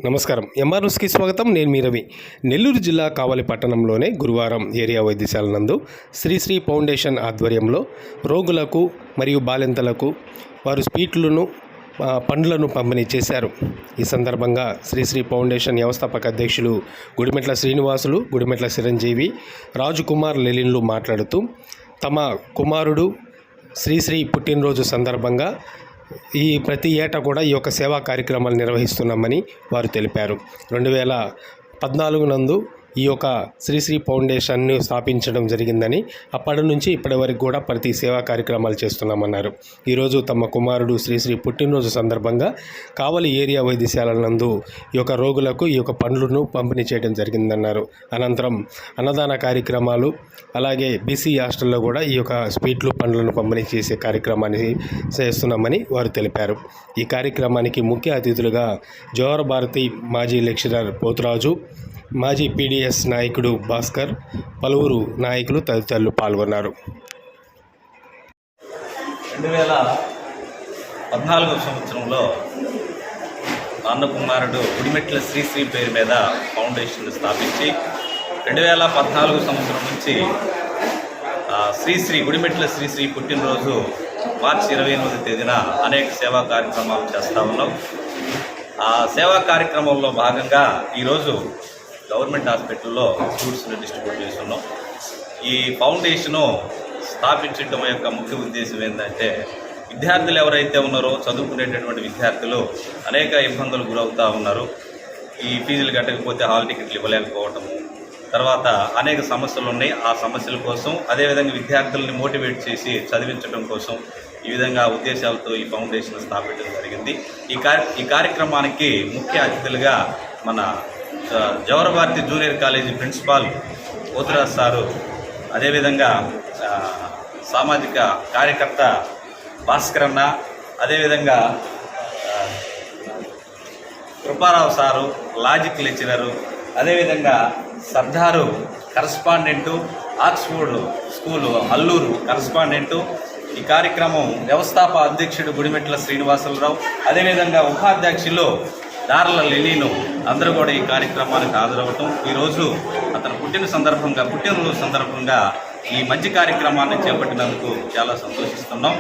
నమస్కారం. ఎంఆర్ న్యూస్కి స్వాగతం. నేను మీ రవి. నెల్లూరు జిల్లా కావలి పట్టణంలోనే గురువారం ఏరియా వైద్యశాల నందు శ్రీశ్రీ ఫౌండేషన్ ఆధ్వర్యంలో రోగులకు మరియు బాలింతలకు వారు స్వీట్లను పండ్లను పంపిణీ చేశారు. ఈ సందర్భంగా శ్రీశ్రీ ఫౌండేషన్ వ్యవస్థాపక అధ్యక్షులు గుడిమెట్ల శ్రీనివాసులు, గుడిమెట్ల చిరంజీవి, రాజుకుమార్ లెలిన్లు మాట్లాడుతూ తమ కుమారుడు శ్రీశ్రీ పుట్టినరోజు సందర్భంగా ప్రతి ఏటా కూడా ఈ యొక్క సేవా కార్యక్రమాలు నిర్వహిస్తున్నామని వారు తెలిపారు. 2014 నందు ఈ యొక్క శ్రీశ్రీ ఫౌండేషన్ను స్థాపించడం జరిగిందని, అప్పటి నుంచి ఇప్పటి వరకు కూడా ప్రతి సేవా కార్యక్రమాలు చేస్తున్నామన్నారు. ఈరోజు తమ కుమారుడు శ్రీశ్రీ పుట్టినరోజు సందర్భంగా కావలి ఏరియా వైద్యశాల నందు ఈ యొక్క రోగులకు ఈ యొక్క పండ్లను పంపిణీ చేయడం జరిగిందన్నారు. అనంతరం అన్నదాన కార్యక్రమాలు, అలాగే బీసీ హాస్టల్లో కూడా ఈ యొక్క స్వీట్లు పండ్లను పంపిణీ చేసే కార్యక్రమాన్ని చేస్తున్నామని వారు తెలిపారు. ఈ కార్యక్రమానికి ముఖ్య అతిథులుగా జవహర్ భారతి మాజీ లెక్చరర్ పోతురాజు, మాజీ పీడీఎస్ నాయకుడు భాస్కర్, పలువురు నాయకులు తదితరులు పాల్గొన్నారు. 2014 సంవత్సరంలో నాన్న కుమారుడు గుడిమెట్ల శ్రీశ్రీ పేరు మీద ఫౌండేషన్ స్థాపించి 2014 సంవత్సరం నుంచి గుడిమెట్ల శ్రీశ్రీ పుట్టినరోజు మార్చి 28వ తేదీన అనేక సేవా కార్యక్రమాలు చేస్తూ ఉన్నాం. ఆ సేవా కార్యక్రమంలో భాగంగా ఈరోజు గవర్నమెంట్ హాస్పిటల్లో ఫ్రూట్స్ని డిస్ట్రిబ్యూట్ చేస్తున్నాం. ఈ ఫౌండేషను స్థాపించడం యొక్క ముఖ్య ఉద్దేశం ఏంటంటే, విద్యార్థులు ఎవరైతే ఉన్నారో, చదువుకునేటటువంటి విద్యార్థులు అనేక ఇబ్బందులు గురవుతూ ఉన్నారు. ఈ ఫీజులు కట్టకపోతే హాల్ టికెట్లు ఇవ్వలేకపోవటము, తర్వాత అనేక సమస్యలు ఉన్నాయి. ఆ సమస్యల కోసం, అదేవిధంగా విద్యార్థులని మోటివేట్ చేసి చదివించడం కోసం ఈ విధంగా ఉద్దేశాలతో ఈ ఫౌండేషన్ స్థాపించడం జరిగింది. ఈ కార్యక్రమానికి ముఖ్య అతిథులుగా మన Jawahar Bharati junior college principal Poturaj sir, అదేవిధంగా సామాజిక కార్యకర్త భాస్కర్ అన్న, అదేవిధంగా కృపారావు సారు లాజిక్ లెక్చరరు, అదేవిధంగా సర్దారు correspondent, Oxford school Alluri correspondent, ఈ కార్యక్రమం వ్యవస్థాపక అధ్యక్షుడు గుడిమెట్ల శ్రీనివాసులరావు, అదేవిధంగా ఉపాధ్యక్షులు దార్ల లెలీను అందరూ కూడా ఈ కార్యక్రమానికి హాజరవటం, ఈరోజు అతను పుట్టినరోజు సందర్భంగా ఈ మంచి కార్యక్రమాన్ని చేపట్టినందుకు చాలా సంతోషిస్తున్నాం.